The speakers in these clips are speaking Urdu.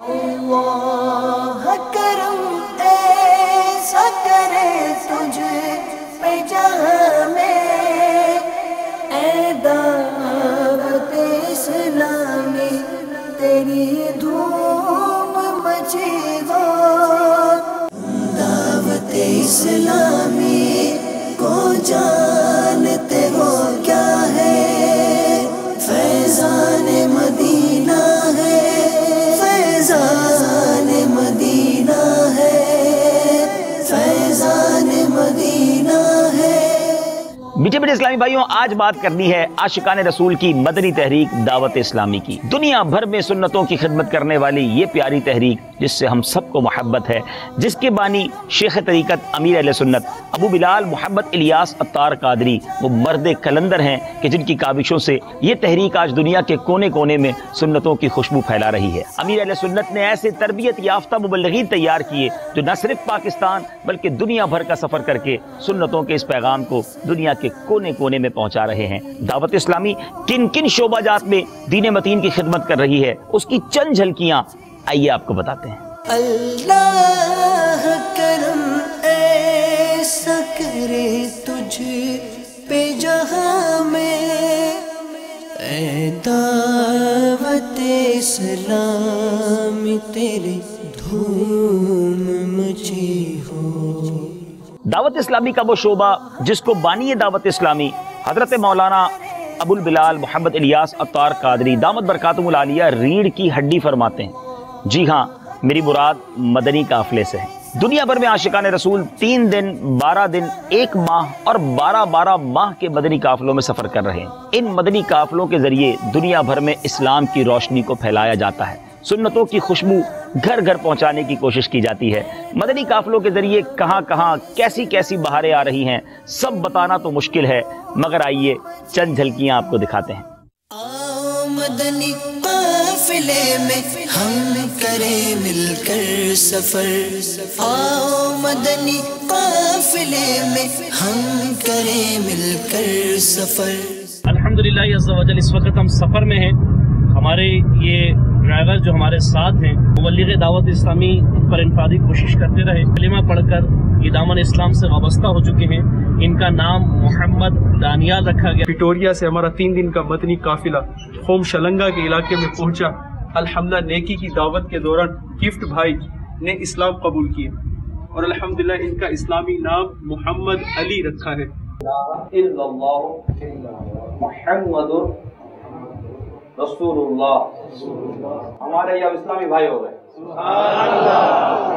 اللہ کرم ایسا کرے تجھ پہ جہاں میں، اے دعوت اسلامی تیری دھوم مچی ہو، دعوت اسلامی کو جانتے ہو کیا ہے، فیضان مدینہ ہے، فیضان مدینہ ہے، فیضان مدینہ ہے۔ میٹھے میٹھے اسلامی بھائیوں، آج بات کرنی ہے عاشقان رسول کی مدنی تحریک دعوت اسلامی کی۔ دنیا بھر میں سنتوں کی خدمت کرنے والی یہ پیاری تحریک جس سے ہم سب کو محبت ہے، جس کے بانی شیخ طریقت امیر اہل سنت ابو بلال محمد الیاس عطار قادری وہ مرد کلندر ہیں کہ جن کی کاوشوں سے یہ تحریک آج دنیا کے کونے کونے میں سنتوں کی خوشبو پھیلا رہی ہے۔ امیر اہل سنت نے ایسے تربیت یافتہ مبلغین تیار کیے جو نہ صرف پاکستان بلکہ دنیا بھر کا سفر کر کے سنتوں کے اس پیغام کو دنیا کے کونے کونے میں پہنچا رہے ہیں۔ دعوت اسلامی کن کن شعبہ جات میں دین متین کی خدمت کر رہی ہے، اس کی چند جھلکیاں آئیے آپ کو بتاتے ہیں۔ اللہ کرم ایسا کرے تجھ پہ جہاں میں، اے دعوت اسلامی تیری دھوم مچی ہو۔ دعوت اسلامی کا وہ شعبہ جس کو بانی دعوت اسلامی حضرت مولانا ابو البلال محمد الیاس عطار قادری دامت برکاتہم العالیہ ریڑھ کی ہڈی فرماتے ہیں۔ جی ہاں، میری مراد مدنی قافلے سے ہے۔ دنیا بھر میں عاشقان رسول 3 دن 12 دن 1 ماہ اور 12 ماہ کے مدنی قافلوں میں سفر کر رہے ہیں۔ ان مدنی قافلوں کے ذریعے دنیا بھر میں اسلام کی روشنی کو پھیلایا جاتا ہے، سنتوں کی خوشبو گھر گھر پہنچانے کی کوشش کی جاتی ہے۔ مدنی قافلوں کے ذریعے کہاں کہاں کیسی کیسی بہاریں آ رہی ہیں سب بتانا تو مشکل ہے، مگر آئیے چند جھلکیاں آپ کو دکھاتے ہیں۔ آؤ مدنی قافلے میں ہم کریں مل کر سفر، آؤ مدنی قافلے میں ہم کریں مل کر سفر۔ الحمدللہ عز و جل اس وقت ہم سفر میں ہیں۔ ہمارے یہ ڈرائیور جو ہمارے ساتھ ہیں مبلغ دعوت اسلامی پر انفرادی کوشش کرتے رہے، کلمہ پڑھ کر یہ دامن اسلام سے وابستہ ہو چکے ہیں۔ ان کا نام محمد دانیال رکھا گیا۔ پٹوریا سے ہمارا 3 دن کا مدنی قافلہ قوم شلنگا کے علاقے میں پہنچا۔ الحمدللہ نیکی کی دعوت کے دوران گفٹ بھائی نے اسلام قبول کیے اور الحمدللہ ان کا اسلامی نام محمد علی رکھا ہے۔ محمد رسول اللہ، ہمارے یہ اسلامی بھائی ہو گئے۔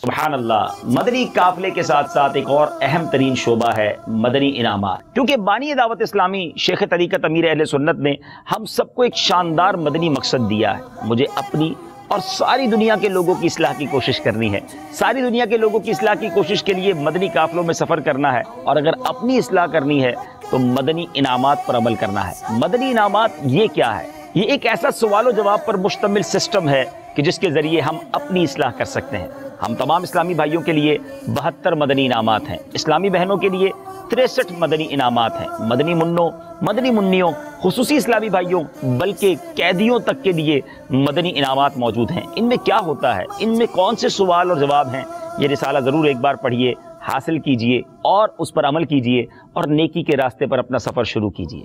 سبحان اللہ۔ مدنی قافلے کے ساتھ ساتھ ایک اور اہم ترین شعبہ ہے مدنی انعامات، کیونکہ بانی دعوت اسلامی شیخ طریقت امیر اہل سنت نے ہم سب کو ایک شاندار مدنی مقصد دیا ہے۔ مجھے اپنی اور ساری دنیا کے لوگوں کی اصلاح کی کوشش کرنی ہے، ساری دنیا کے لوگوں کی اصلاح کی کوشش کے لیے مدنی قافلوں میں سفر کرنا ہے، اور اگر اپنی اصلاح کرنی ہے تو مدنی انعامات پر عمل کرنا ہے۔ مدنی انعامات یہ کیا ہے؟ یہ ایک ایسا سوال و جواب پر مشتمل سسٹم ہے کہ جس کے ذریعے ہم اپنی اصلاح کر سکتے ہیں۔ ہم تمام اسلامی بھائیوں کے لیے 72 مدنی انعامات ہیں، اسلامی بہنوں کے لیے 63 مدنی انعامات ہیں، مدنی منوں، مدنی منیوں، خصوصی اسلامی بھائیوں بلکہ قیدیوں تک کے لیے مدنی انعامات موجود ہیں۔ ان میں کیا ہوتا ہے، ان میں کون سے سوال اور جواب ہیں، یہ رسالہ ضرور ایک بار پڑھیے، حاصل کیجئے اور اس پر عمل کیجئے اور نیکی کے راستے پر اپنا سفر شروع کیجئے۔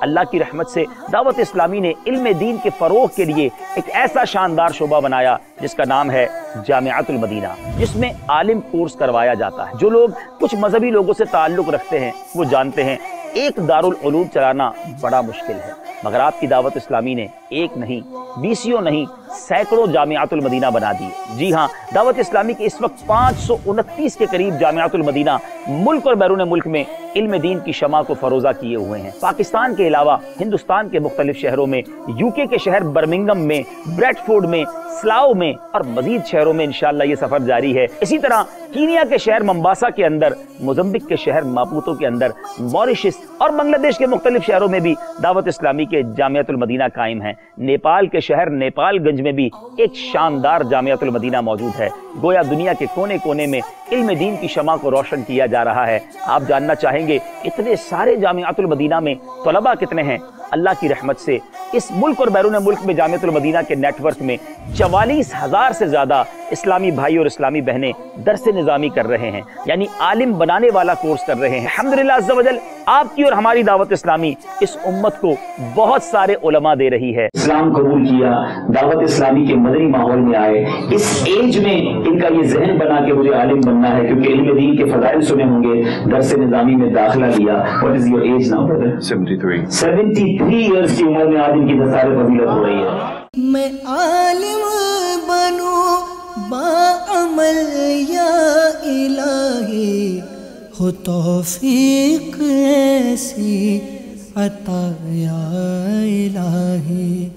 اللہ کی رحمت سے دعوت اسلامی نے علم دین کے فروغ کے لیے ایک ایسا شاندار شعبہ بنایا جس کا نام ہے جامعۃ المدینہ، جس میں عالم کورس کروایا جاتا ہے۔ جو لوگ کچھ مذہبی لوگوں سے تعلق رکھتے ہیں وہ جانتے ہیں ایک دارالعلوم چلانا بڑا مشکل ہے، مگر آپ کی دعوت اسلامی نے ایک نہیں، 20 نہیں، سینکڑوں جامعۃ المدینہ بنا دی۔ جی ہاں، دعوت اسلامی کے اس وقت 529 کے قریب جامعۃ المدینہ ملک اور بیرون ملک میں علم دین کی شمع کو فروزہ کیے ہوئے ہیں۔ پاکستان کے علاوہ ہندوستان کے مختلف شہروں میں، UK کے شہر برمنگم میں، بریڈ فورڈ میں، سلاؤ میں اور مزید شہروں میں انشاءاللہ یہ سفر جاری ہے۔ اسی طرح کینیا کے شہر ممباسا کے اندر، موزمبک کے شہر ماپوتو کے اندر، موریشس اور بنگلہ دیش کے مختلف شہروں میں بھی دعوت اسلامی کے جامعۃ المدینہ قائم ہیں۔ نیپال کے شہر نیپال گنج میں بھی ایک شاندار جامعۃ المدینہ موجود ہے۔ گویا دنیا کے کونے کونے میں علم دین کی شمع کو روشن کیا جا رہا ہے۔ آپ جاننا چاہیں گے اتنے سارے جامعۃ المدینہ میں طلباء کتنے ہیں؟ اللہ کی رحمت سے اس ملک اور بیرون ملک میں جامعۃ المدینہ کے نیٹ ورک میں 44,000 سے زیادہ اسلامی بھائی اور اسلامی بہنیں درس نظامی کر رہے ہیں، یعنی عالم بنانے والا کورس کر رہے ہیں۔ الحمدللہ عز و جل آپ کی اور ہماری دعوت اسلامی اس امت کو بہت سارے علماء دے رہی ہے۔ اسلام قبول کیا، دعوت اسلامی کے مدنی ماحول میں آئے، اس ایج میں ان کا یہ ذہن بنا کہ مجھے عالم بننا ہے، کیونکہ علم دین کے فضائل سنے ہوں گے، درس نظامی میں داخلہ لیا۔ What is your age now, brother? 73 years کی عمر میں آج ان کی دستار فضیلت ہو رہی ہے۔ میں عالم بنوں باعمل یا الہی، ہو توفیق ایسی عطا یا الہی۔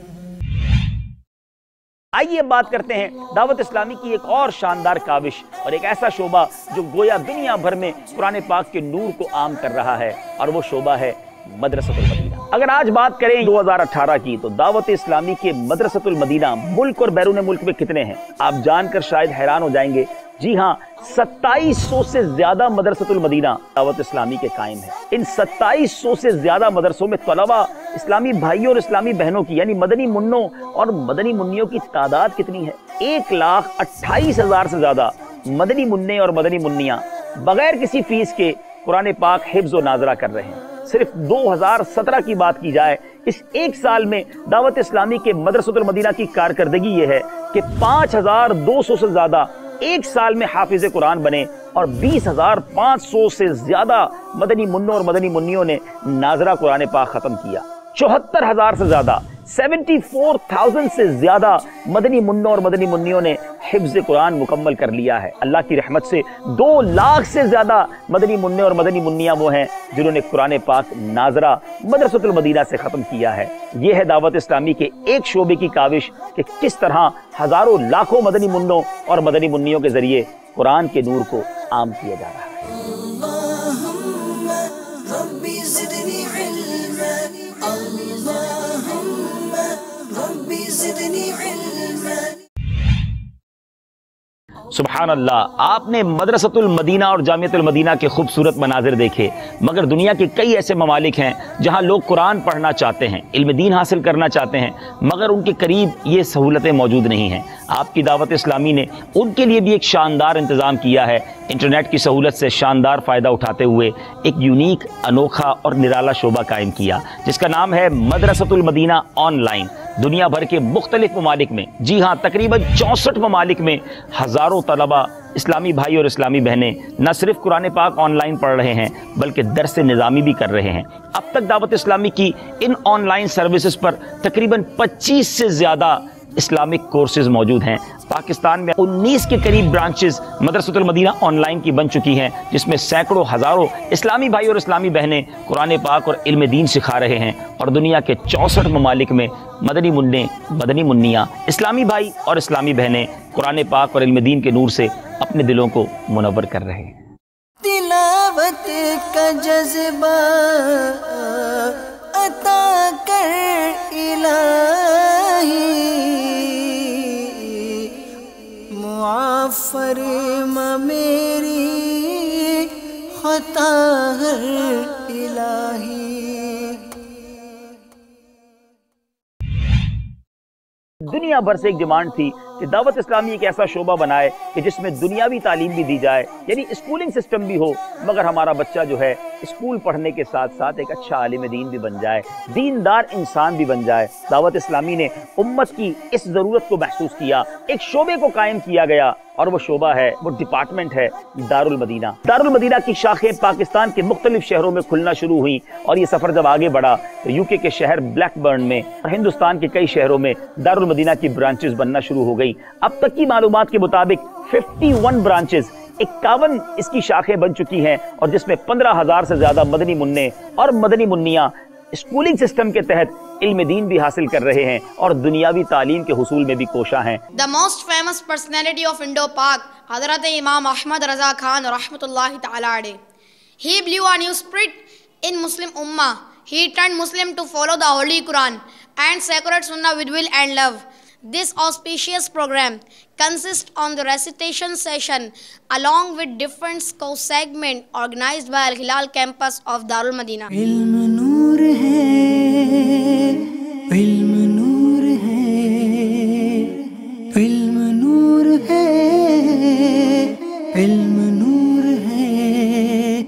آئیے بات کرتے ہیں دعوت اسلامی کی ایک اور شاندار کاوش اور ایک ایسا شعبہ جو گویا دنیا بھر میں قرآن پاک کے نور کو عام کر رہا ہے، اور وہ شعبہ ہے مدرسۃ المدینہ۔ اگر آج بات کریں 2018 کی تو دعوت اسلامی کے مدرسۃ المدینہ ملک اور بیرون ملک میں کتنے ہیں؟ آپ جان کر شاید حیران ہو جائیں گے، جی ہاں 2700 سے زیادہ مدرسۃ المدینہ دعوت اسلامی کے قائم ہیں۔ ان 2700 سے زیادہ مدرسوں میں طلبہ، اسلامی بھائیوں اور اسلامی بہنوں کی یعنی مدنی منوں اور مدنی منیوں کی تعداد کتنی ہے؟ 1,28,000 سے زیادہ مدنی منع اور مدنی منیاں بغیر کسی فیس کے قرآن پاک حفظ و ناظرہ کر رہے ہیں۔ صرف 2017 کی بات کی جائے، اس ایک سال میں دعوت اسلامی کے مدرسۃ المدینہ کی کارکردگی یہ ہے کہ 5,200 سے زیادہ ایک سال میں حافظ قرآن بنے، اور 20,500 سے زیادہ مدنی منوں اور مدنی منیوں نے ناظرہ قرآن پاک ختم کیا۔ 74,000 سے زیادہ 74,000 سے زیادہ مدنی منوں اور مدنی منیوں نے حفظ قرآن مکمل کر لیا ہے۔ اللہ کی رحمت سے 2 لاکھ سے زیادہ مدنی منع اور مدنی منیاں وہ ہیں جنہوں نے قرآن پاک ناظرہ مدرسۃ المدینہ سے ختم کیا ہے۔ یہ ہے دعوت اسلامی کے ایک شعبے کی کاوش کہ کس طرح ہزاروں لاکھوں مدنی منوں اور مدنی منیوں کے ذریعے قرآن کے نور کو عام کیا جا رہا ہے۔ سبحان اللہ، آپ نے مدرسۃ المدینہ اور جامعۃ المدینہ کے خوبصورت مناظر دیکھے، مگر دنیا کے کئی ایسے ممالک ہیں جہاں لوگ قرآن پڑھنا چاہتے ہیں، علم دین حاصل کرنا چاہتے ہیں، مگر ان کے قریب یہ سہولتیں موجود نہیں ہیں۔ آپ کی دعوت اسلامی نے ان کے لیے بھی ایک شاندار انتظام کیا ہے۔ انٹرنیٹ کی سہولت سے شاندار فائدہ اٹھاتے ہوئے ایک یونیک، انوکھا اور نرالا شعبہ قائم کیا جس کا نام ہے مدرسۃ المدینہ آن لائن۔ دنیا بھر کے مختلف ممالک میں، جی ہاں تقریباً 64 ممالک میں ہزاروں طلبہ، اسلامی بھائی اور اسلامی بہنیں نہ صرف قرآن پاک آن لائن پڑھ رہے ہیں بلکہ درس نظامی بھی کر رہے ہیں۔ اب تک دعوت اسلامی کی ان آن لائن سروسز پر تقریباً 25 سے زیادہ اسلامک کورسز موجود ہیں۔ پاکستان میں 19 کے قریب برانچز مدرسۃ المدینہ آن لائن کی بن چکی ہیں، جس میں سینکڑوں ہزاروں اسلامی بھائی اور اسلامی بہنیں قرآن پاک اور علم دین سکھا رہے ہیں، اور دنیا کے 64 ممالک میں مدنی منع، مدنی منیاں، اسلامی بھائی اور اسلامی بہنیں قرآن پاک اور علم دین کے نور سے اپنے دلوں کو منور کر رہے ہیں۔ تلاوت کا جذبہ عطا کر الہی، معاف فرما میری خطا ہر الہی۔ دنیا بھر سے ایک ڈیمانڈ تھی کہ دعوت اسلامی ایک ایسا شعبہ بنائے کہ جس میں دنیاوی تعلیم بھی دی جائے، یعنی اسکولنگ سسٹم بھی ہو، مگر ہمارا بچہ جو ہے اسکول پڑھنے کے ساتھ ساتھ ایک اچھا عالم دین بھی بن جائے، دیندار انسان بھی بن جائے۔ دعوت اسلامی نے امت کی اس ضرورت کو محسوس کیا، ایک شعبے کو قائم کیا گیا، اور وہ شعبہ ہے، وہ ڈپارٹمنٹ ہے دارالمدینہ۔ دارالمدینہ کی شاخیں پاکستان کے مختلف شہروں میں کھلنا شروع ہوئیں، اور یہ سفر جب آگے بڑھا تو یو کے شہر بلیک برن میں اور ہندوستان کے کئی شہروں میں دارالمدینہ کی برانچز بننا شروع ہو گئی۔ اب تک کی معلومات کے مطابق 51 برانچز، 51 اس کی شاخیں بن چکی ہیں، اور جس میں 15,000 سے زیادہ مدنی منع اور مدنی منیاں اسکولنگ سسٹم کے تحت علم دین بھی حاصل کر رہے ہیں اور دنیاوی تعلیم کے حصول میں بھی کوشاں ہیں۔ The most famous personality of Indo-Pak, حضرت امام احمد رضا خان رحمۃ اللہ تعالی علیہ. He blew a new spirit in Muslim Ummah. He turned Muslim to follow the Holy Quran and sacred Sunnah with will and love. This auspicious program consists on the recitation session along with different course segments organized by Al Hilal campus of Darul Madinah. علم نور ہے علم نور ہے۔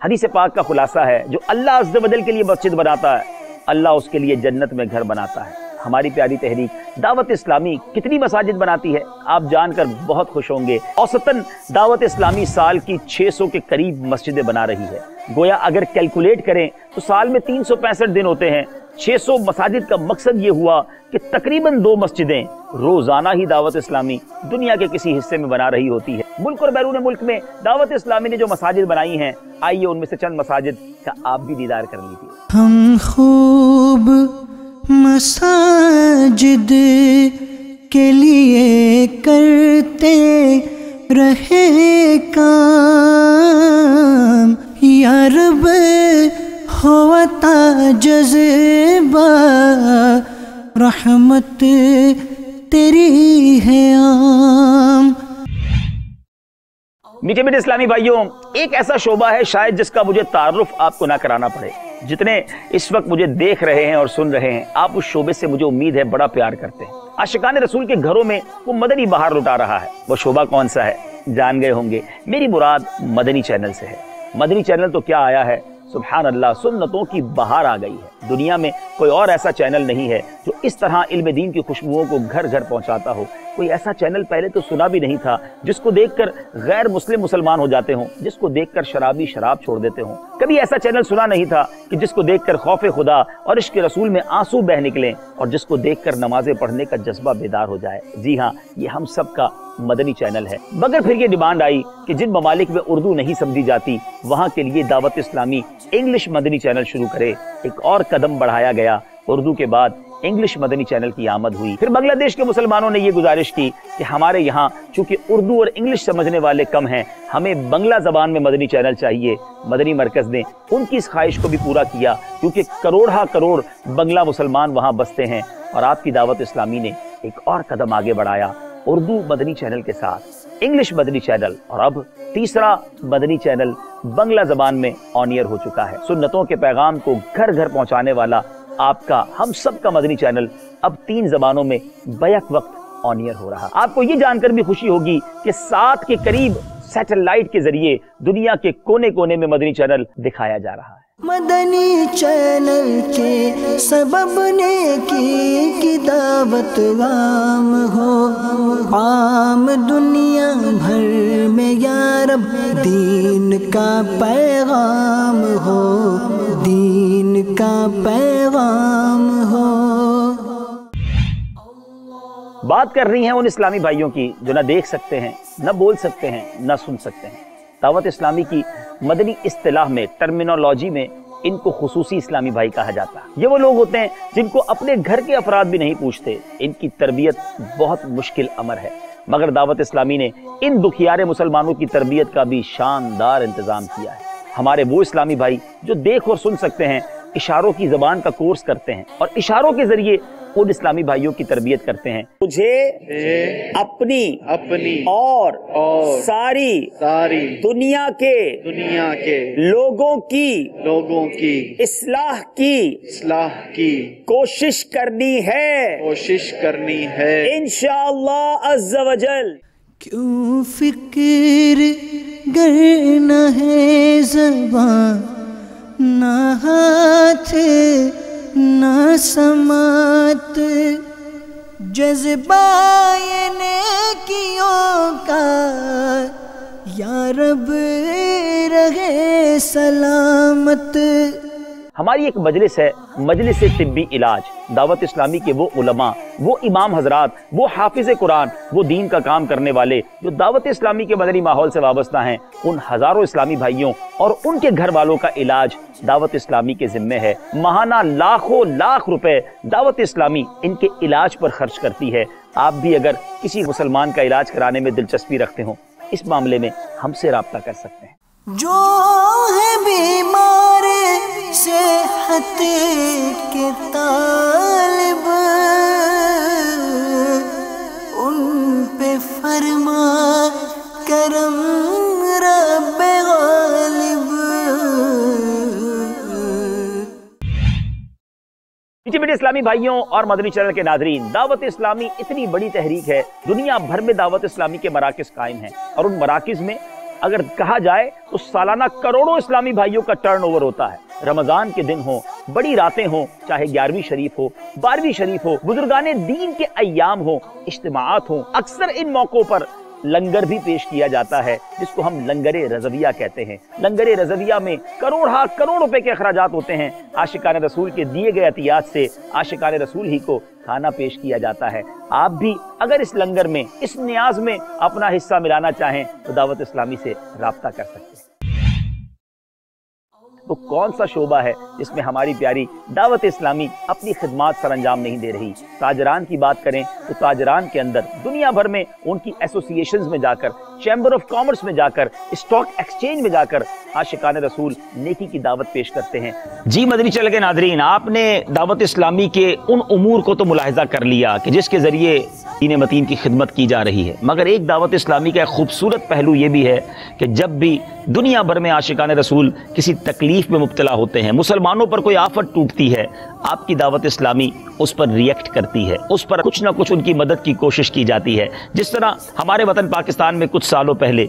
حدیث پاک کا خلاصہ ہے جو اللہ عز و جل کے لیے مسجد بناتا ہے اللہ اس کے لیے جنت میں گھر بناتا ہے۔ ہماری پیاری تحریک دعوت اسلامی کتنی مساجد بناتی ہے آپ جان کر بہت خوش ہوں گے۔ اوسطاً دعوت اسلامی سال کی 600 کے قریب مسجدیں بنا رہی ہے۔ گویا اگر کیلکولیٹ کریں تو سال میں 365 دن ہوتے ہیں۔ 600 مساجد کا مقصد یہ ہوا کہ تقریباً 2 مسجدیں روزانہ ہی دعوت اسلامی دنیا کے کسی حصے میں بنا رہی ہوتی ہے۔ ملک اور بیرون ملک میں دعوت اسلامی نے جو مساجد بنائی ہیں آئیے ان میں سے چند مساجد کا آپ بھی دیدار کر لیجیے۔ ہم خوب مساجد کے لیے کرتے رہے کام، یا رب ہوتا جذبہ رحمت تیری ہے عام۔ میٹھے میٹھے اسلامی بھائیوں، ایک ایسا شعبہ ہے شاید جس کا مجھے تعارف آپ کو نہ کرانا پڑے۔ جتنے اس وقت مجھے دیکھ رہے ہیں اور سن رہے ہیں آپ اس شعبے سے مجھے امید ہے بڑا پیار کرتے ہیں۔ عاشقان رسول کے گھروں میں وہ مدنی بہار لٹا رہا ہے۔ وہ شعبہ کون سا ہے جان گئے ہوں گے، میری مراد مدنی چینل سے ہے۔ مدنی چینل تو کیا آیا ہے، سبحان اللہ، سنتوں کی بہار آ گئی ہے۔ دنیا میں کوئی اور ایسا چینل نہیں ہے جو اس طرح علم دین کی خوشبوؤں کو گھر گھر پہنچاتا ہو۔ کوئی ایسا چینل پہلے تو سنا بھی نہیں تھا جس کو دیکھ کر غیر مسلم مسلمان ہو جاتے ہوں، جس کو دیکھ کر شرابی شراب چھوڑ دیتے ہوں۔ کبھی ایسا چینل سنا نہیں تھا کہ جس کو دیکھ کر خوف خدا اور عشق رسول میں آنسو بہہ نکلیں اور جس کو دیکھ کر نمازیں پڑھنے کا جذبہ بیدار ہو جائے۔ جی ہاں، یہ ہم سب کا مدنی چینل ہے۔ مگر پھر یہ ڈیمانڈ آئی کہ جن ممالک میں اردو نہیں سمجھی جاتی وہاں کے لیے دعوت اسلامی انگلش مدنی چینل شروع کرے۔ ایک اور قدم بڑھایا گیا، اردو کے بعد انگلش مدنی چینل کی آمد ہوئی۔ پھر بنگلہ دیش کے مسلمانوں نے یہ گزارش کی کہ ہمارے یہاں چونکہ اردو اور انگلش سمجھنے والے کم ہیں، ہمیں بنگلہ زبان میں مدنی چینل چاہیے۔ مدنی مرکز نے ان کی اس خواہش کو بھی پورا کیا کیونکہ کروڑہ کروڑ بنگلہ مسلمان وہاں بستے ہیں، اور آپ کی دعوت اسلامی نے ایک اور قدم آگے بڑھایا اردو مدنی چینل کے ساتھ انگلش مدنی چینل، اور اب تیسرا مدنی چینل بنگلہ زبان میں آن ایئر ہو چکا ہے۔ سنتوں کے پیغام کو گھر گھر پہنچانے والا آپ کا ہم سب کا مدنی چینل اب 3 زبانوں میں بیک وقت آن ایئر ہو رہا۔ آپ کو یہ جان کر بھی خوشی ہوگی کہ 7 کے قریب سیٹلائٹ کے ذریعے دنیا کے کونے کونے میں مدنی چینل دکھایا جا رہا ہے۔ مدنی چینل کے سبب نیکی کی دعوت عام ہو، عام دنیا بھر میں یا رب دین کا پیغام ہو، دین کا پیغام ہو۔ بات کر رہی ہیں ان اسلامی بھائیوں کی جو نہ دیکھ سکتے ہیں، نہ بول سکتے ہیں، نہ سن سکتے ہیں۔ دعوت اسلامی کی مدنی اصطلاح میں، ٹرمینالوجی میں ان کو خصوصی اسلامی بھائی کہا جاتا ہے۔ یہ وہ لوگ ہوتے ہیں جن کو اپنے گھر کے افراد بھی نہیں پوچھتے، ان کی تربیت بہت مشکل امر ہے، مگر دعوت اسلامی نے ان دکھیارے مسلمانوں کی تربیت کا بھی شاندار انتظام کیا ہے۔ ہمارے وہ اسلامی بھائی جو دیکھ اور سن سکتے ہیں اشاروں کی زبان کا کورس کرتے ہیں اور اشاروں کے ذریعے ان اسلامی بھائیوں کی تربیت کرتے ہیں۔ مجھے اپنی اور ساری دنیا کے لوگوں کی اصلاح کی کوشش کرنی ہے انشاءاللہ عز و جل۔ کیوں فکر گر نہ ہے زبان، نہ ہاتھ نہ سماعت، جذبہ یہ نیکیوں کا یا رب رہے سلامت۔ ہماری ایک مجلس ہے، مجلس طبی علاج۔ دعوت اسلامی کے وہ علماء، وہ امام حضرات، وہ حافظ قرآن، وہ دین کا کام کرنے والے جو دعوت اسلامی کے مدنی ماحول سے وابستہ ہیں، ان ہزاروں اسلامی بھائیوں اور ان کے گھر والوں کا علاج دعوت اسلامی کے ذمے ہے۔ ماہانہ لاکھوں لاکھ روپے دعوت اسلامی ان کے علاج پر خرچ کرتی ہے۔ آپ بھی اگر کسی مسلمان کا علاج کرانے میں دلچسپی رکھتے ہوں، اس معاملے میں ہم سے رابطہ کر سکتے ہیں۔ جو ہے بیمار صحت کے طالب، ان پہ فرما کرم رب غالب۔ میٹھے اسلامی بھائیوں اور مدنی چینل کے ناظرین، دعوت اسلامی اتنی بڑی تحریک ہے، دنیا بھر میں دعوت اسلامی کے مراکز قائم ہیں، اور ان مراکز میں اگر کہا جائے تو سالانہ کروڑوں اسلامی بھائیوں کا ٹرن اوور ہوتا ہے۔ رمضان کے دن ہوں، بڑی راتیں ہوں، چاہے 11ویں شریف ہو، 12ویں شریف ہو، بزرگان دین کے ایام ہوں، اجتماعات ہوں، اکثر ان موقعوں پر لنگر بھی پیش کیا جاتا ہے، جس کو ہم لنگر رضویہ کہتے ہیں۔ لنگر رضویہ میں کروڑ روپے کے اخراجات ہوتے ہیں۔ عاشقان رسول کے دیے گئے عطیات سے عاشقان رسول ہی کو کھانا پیش کیا جاتا ہے۔ آپ بھی اگر اس لنگر میں، اس نیاز میں اپنا حصہ ملانا چاہیں تو دعوت اسلامی سے رابطہ کر سکتے ہیں۔ تو کون سا شعبہ ہے جس میں ہماری پیاری دعوت اسلامی اپنی خدمات سر انجام نہیں دے رہی؟ تاجران کی بات کریں تو تاجران کے اندر دنیا بھر میں ان کی ایسوسییشنز میں جا کر، چیمبر آف کامرس میں جا کر، اسٹاک ایکسچینج میں جا کر عاشقان رسول نیکی کی دعوت پیش کرتے ہیں۔ جی مدنی چینل کے ناظرین، آپ نے دعوت اسلامی کے ان امور کو تو ملاحظہ کر لیا کہ جس کے ذریعے دین متین کی خدمت کی جا رہی ہے، مگر ایک دعوت اسلامی کا ایک خوبصورت پہلو یہ بھی ہے کہ جب بھی دنیا بھر میں عاشقان رسول کسی تکلیف میں مبتلا ہوتے ہیں، مسلمانوں پر کوئی آفت ٹوٹتی ہے، آپ کی دعوت اسلامی اس پر ریئیکٹ کرتی ہے، اس پر کچھ نہ کچھ ان کی مدد کی کوشش کی جاتی ہے۔ جس طرح ہمارے وطن پاکستان میں کچھ سالوں پہلے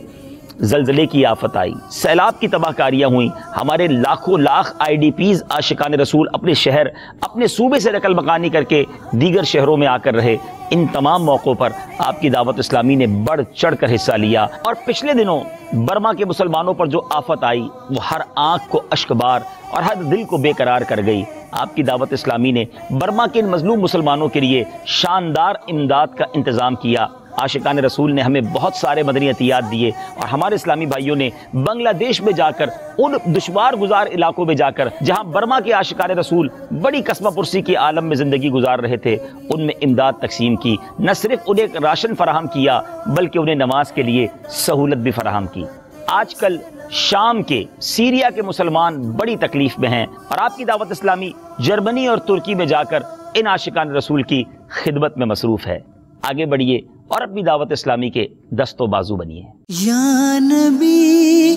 زلزلے کی آفت آئی، سیلاب کی تباہ کاریاں ہوئیں، ہمارے لاکھوں لاکھ IDPs عاشقان رسول اپنے شہر، اپنے صوبے سے نقل مکانی کر کے دیگر شہروں میں آ کر رہے۔ ان تمام موقعوں پر آپ کی دعوت اسلامی نے بڑھ چڑھ کر حصہ لیا، اور پچھلے دنوں برما کے مسلمانوں پر جو آفت آئی وہ ہر آنکھ کو اشکبار اور ہر دل کو بے قرار کر گئی۔ آپ کی دعوت اسلامی نے برما کے ان مظلوم مسلمانوں کے لیے شاندار امداد کا انتظام کیا۔ عاشقان رسول نے ہمیں بہت سارے مدنی عطیات دیے، اور ہمارے اسلامی بھائیوں نے بنگلہ دیش میں جا کر، ان دشوار گزار علاقوں میں جا کر جہاں برما کے عاشقان رسول بڑی قسمہ پرسی کے عالم میں زندگی گزار رہے تھے، ان میں امداد تقسیم کی۔ نہ صرف انہیں راشن فراہم کیا بلکہ انہیں نماز کے لیے سہولت بھی فراہم کی۔ آج کل شام کے، سیریا کے مسلمان بڑی تکلیف میں ہیں، اور آپ کی دعوت اسلامی جرمنی اور ترکی میں جا کر ان عاشقان رسول کی خدمت میں مصروف ہے۔ آگے بڑھیے اور اپنی دعوت اسلامی کے دست و بازو بنیے۔ یا نبی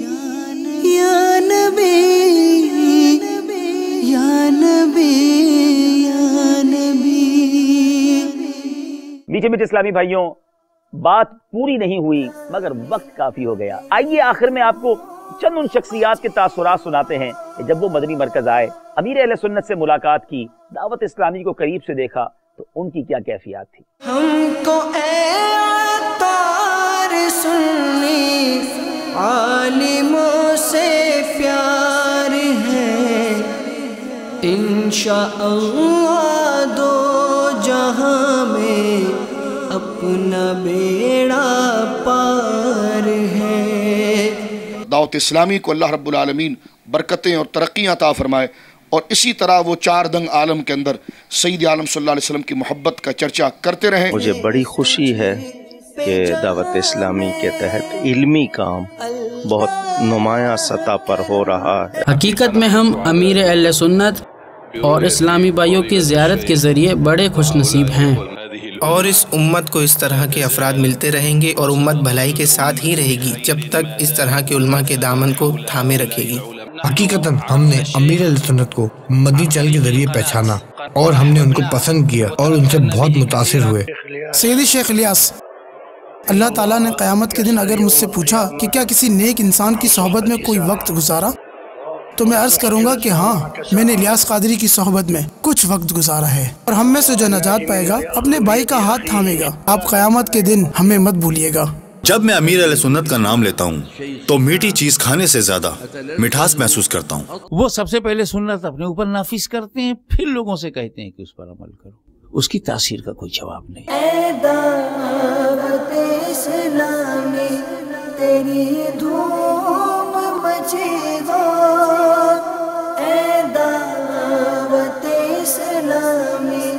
یا نبی یا نبی یا نبی۔ میٹھے میٹھے اسلامی بھائیوں، بات پوری نہیں ہوئی مگر وقت کافی ہو گیا۔ آئیے آخر میں آپ کو چند ان شخصیات کے تاثرات سناتے ہیں کہ جب وہ مدنی مرکز آئے، امیر اہل سنت سے ملاقات کی، دعوت اسلامی کو قریب سے دیکھا تو ان کی کیا کیفیات تھی۔ ہم کو اے عطار سنی عالموں سے پیار ہے، انشاءاللہ دو جہاں میں اپنا بیڑا پار ہے۔ دعوت اسلامی کو اللہ رب العالمین برکتیں اور ترقیاں عطا فرمائے، اور اسی طرح وہ چار دنگ عالم کے اندر سید عالم صلی اللہ علیہ وسلم کی محبت کا چرچا کرتے رہیں۔ مجھے بڑی خوشی ہے کہ دعوت اسلامی کے تحت علمی کام بہت نمایاں سطح پر ہو رہا ہے۔ حقیقت میں ہم امیر اہل سنت اور اسلامی بھائیوں کی زیارت کے ذریعے بڑے خوش نصیب ہیں، اور اس امت کو اس طرح کے افراد ملتے رہیں گے، اور امت بھلائی کے ساتھ ہی رہے گی جب تک اس طرح کے علماء کے دامن کو تھامے رکھے گی۔ حقیقتاً ہم نے امیر اہل سنت کو مدنی چینل کے ذریعے پہچانا، اور ہم نے ان کو پسند کیا اور ان سے بہت متاثر ہوئے۔ سیدی شیخ الیاس، اللہ تعالیٰ نے قیامت کے دن اگر مجھ سے پوچھا کہ کیا کسی نیک انسان کی صحبت میں کوئی وقت گزارا، تو میں عرض کروں گا کہ ہاں، میں نے الیاس قادری کی صحبت میں کچھ وقت گزارا ہے، اور ہم میں سے جو نجات پائے گا اپنے بھائی کا ہاتھ تھامے گا۔ آپ قیامت کے دن ہمیں مت بھولیے گا۔ جب میں امیر علیہ سنت کا نام لیتا ہوں تو میٹھی چیز کھانے سے زیادہ مٹھاس محسوس کرتا ہوں۔ وہ سب سے پہلے سنت اپنے اوپر نافذ کرتے ہیں، پھر لوگوں سے کہتے ہیں کہ اس پر عمل کرو۔ اس کی تاثیر کا کوئی جواب نہیں۔ اے دعوت اسلامی تیری دھوم مچے گا، اے دعوت اسلامی